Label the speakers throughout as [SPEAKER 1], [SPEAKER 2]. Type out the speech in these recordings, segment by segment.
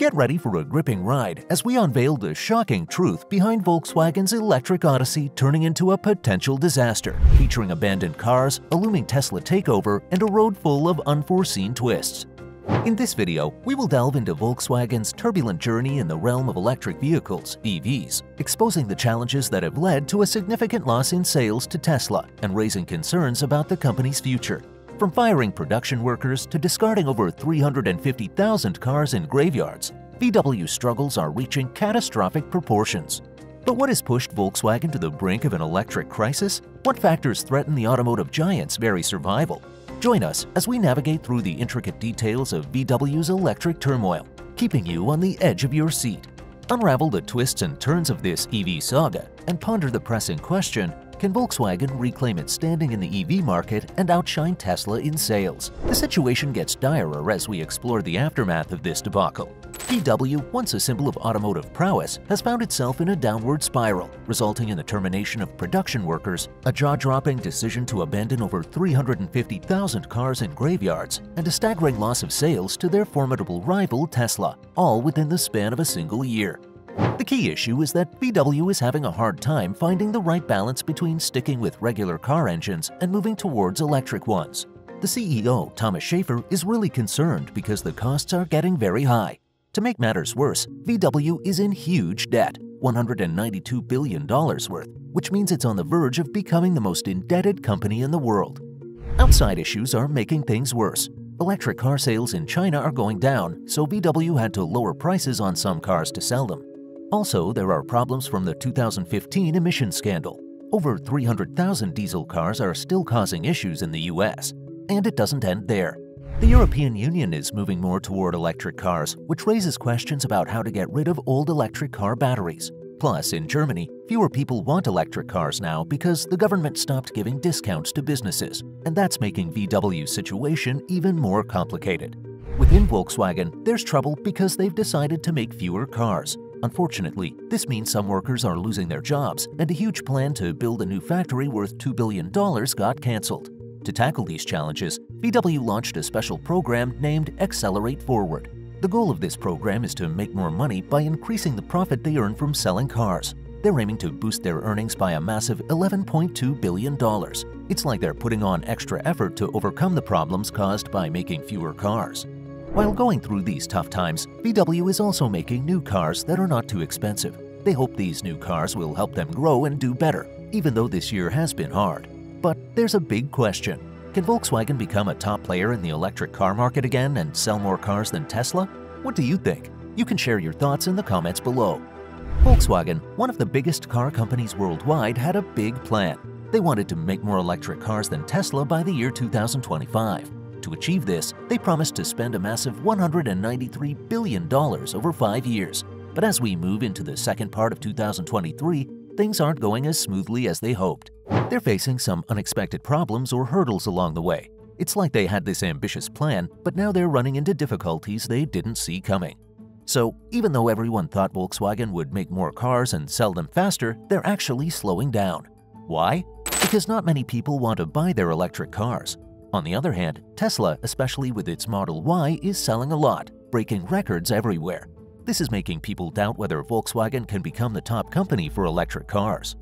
[SPEAKER 1] Get ready for a gripping ride as we unveil the shocking truth behind Volkswagen's electric odyssey turning into a potential disaster, featuring abandoned cars, a looming Tesla takeover, and a road full of unforeseen twists. In this video, we will delve into Volkswagen's turbulent journey in the realm of electric vehicles, EVs, exposing the challenges that have led to a significant loss in sales to Tesla and raising concerns about the company's future. From firing production workers to discarding over 350,000 cars in graveyards, VW's struggles are reaching catastrophic proportions. But what has pushed Volkswagen to the brink of an electric crisis? What factors threaten the automotive giant's very survival? Join us as we navigate through the intricate details of VW's electric turmoil, keeping you on the edge of your seat. Unravel the twists and turns of this EV saga and ponder the pressing question: can Volkswagen reclaim its standing in the EV market and outshine Tesla in sales? The situation gets direr as we explore the aftermath of this debacle. VW, once a symbol of automotive prowess, has found itself in a downward spiral, resulting in the termination of production workers, a jaw-dropping decision to abandon over 350,000 cars in graveyards, and a staggering loss of sales to their formidable rival Tesla, all within the span of a single year. The key issue is that VW is having a hard time finding the right balance between sticking with regular car engines and moving towards electric ones. The CEO, Thomas Schaefer, is really concerned because the costs are getting very high. To make matters worse, VW is in huge debt, $192 billion worth, which means it's on the verge of becoming the most indebted company in the world. Outside issues are making things worse. Electric car sales in China are going down, so VW had to lower prices on some cars to sell them. Also, there are problems from the 2015 emissions scandal. Over 300,000 diesel cars are still causing issues in the US. And it doesn't end there. The European Union is moving more toward electric cars, which raises questions about how to get rid of old electric car batteries. Plus, in Germany, fewer people want electric cars now because the government stopped giving discounts to businesses, and that's making VW's situation even more complicated. Within Volkswagen, there's trouble because they've decided to make fewer cars. Unfortunately, this means some workers are losing their jobs, and a huge plan to build a new factory worth $2 billion got cancelled. To tackle these challenges, VW launched a special program named Accelerate Forward. The goal of this program is to make more money by increasing the profit they earn from selling cars. They're aiming to boost their earnings by a massive $11.2 billion. It's like they're putting on extra effort to overcome the problems caused by making fewer cars. While going through these tough times, VW is also making new cars that are not too expensive. They hope these new cars will help them grow and do better, even though this year has been hard. But there's a big question. Can Volkswagen become a top player in the electric car market again and sell more cars than Tesla? What do you think? You can share your thoughts in the comments below. Volkswagen, one of the biggest car companies worldwide, had a big plan. They wanted to make more electric cars than Tesla by the year 2025. To achieve this, they promised to spend a massive $193 billion over 5 years. But as we move into the second part of 2023, things aren't going as smoothly as they hoped. They're facing some unexpected problems or hurdles along the way. It's like they had this ambitious plan, but now they're running into difficulties they didn't see coming. So, even though everyone thought Volkswagen would make more cars and sell them faster, they're actually slowing down. Why? Because not many people want to buy their electric cars. On the other hand, Tesla, especially with its Model Y, is selling a lot, breaking records everywhere. This is making people doubt whether Volkswagen can become the top company for electric cars.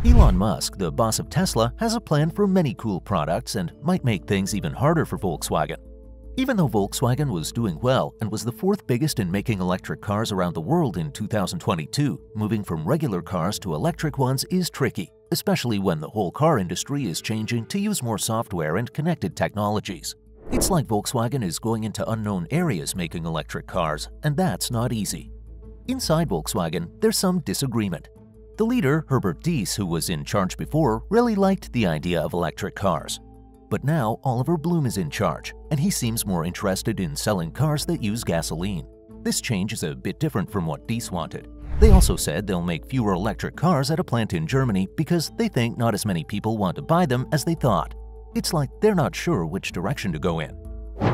[SPEAKER 1] Elon Musk, the boss of Tesla, has a plan for many cool products and might make things even harder for Volkswagen. Even though Volkswagen was doing well and was the fourth biggest in making electric cars around the world in 2022, moving from regular cars to electric ones is tricky, especially when the whole car industry is changing to use more software and connected technologies. It's like Volkswagen is going into unknown areas making electric cars, and that's not easy. Inside Volkswagen, there's some disagreement. The leader, Herbert Diess, who was in charge before, really liked the idea of electric cars. But now Oliver Blume is in charge, and he seems more interested in selling cars that use gasoline. This change is a bit different from what Diess wanted. They also said they'll make fewer electric cars at a plant in Germany because they think not as many people want to buy them as they thought. It's like they're not sure which direction to go in.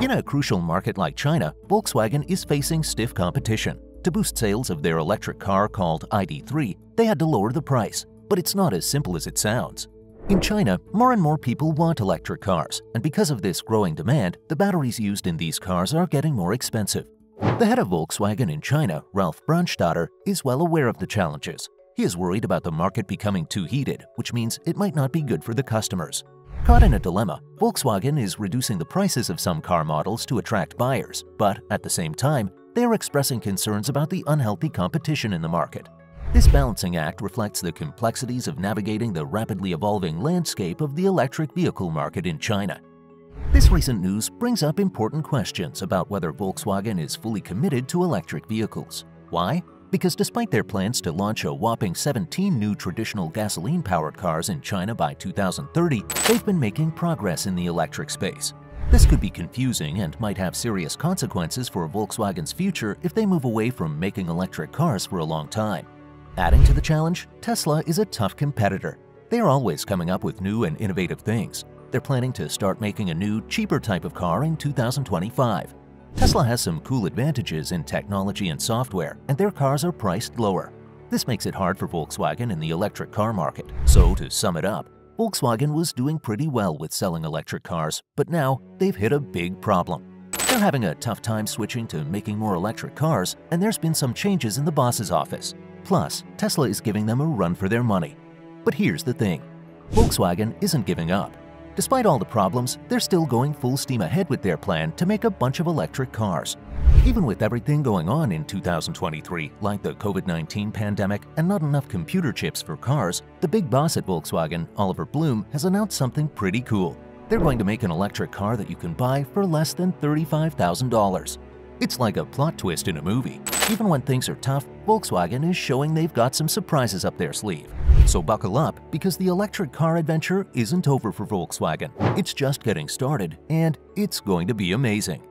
[SPEAKER 1] In a crucial market like China, Volkswagen is facing stiff competition. To boost sales of their electric car called ID.3, they had to lower the price, but it's not as simple as it sounds. In China, more and more people want electric cars, and because of this growing demand, the batteries used in these cars are getting more expensive. The head of Volkswagen in China, Ralph Brandstatter, is well aware of the challenges. He is worried about the market becoming too heated, which means it might not be good for the customers. Caught in a dilemma, Volkswagen is reducing the prices of some car models to attract buyers, but at the same time, they are expressing concerns about the unhealthy competition in the market. This balancing act reflects the complexities of navigating the rapidly evolving landscape of the electric vehicle market in China. This recent news brings up important questions about whether Volkswagen is fully committed to electric vehicles. Why? Because despite their plans to launch a whopping 17 new traditional gasoline-powered cars in China by 2030, they've been making progress in the electric space. This could be confusing and might have serious consequences for Volkswagen's future if they move away from making electric cars for a long time. Adding to the challenge, Tesla is a tough competitor. They are always coming up with new and innovative things. They're planning to start making a new, cheaper type of car in 2025. Tesla has some cool advantages in technology and software, and their cars are priced lower. This makes it hard for Volkswagen in the electric car market. So, to sum it up, Volkswagen was doing pretty well with selling electric cars, but now they've hit a big problem. They're having a tough time switching to making more electric cars, and there's been some changes in the boss's office. Plus, Tesla is giving them a run for their money. But here's the thing. Volkswagen isn't giving up. Despite all the problems, they're still going full steam ahead with their plan to make a bunch of electric cars. Even with everything going on in 2023, like the COVID-19 pandemic and not enough computer chips for cars, the big boss at Volkswagen, Oliver Blume, has announced something pretty cool. They're going to make an electric car that you can buy for less than $35,000. It's like a plot twist in a movie. Even when things are tough, Volkswagen is showing they've got some surprises up their sleeve. So buckle up, because the electric car adventure isn't over for Volkswagen. It's just getting started, and it's going to be amazing.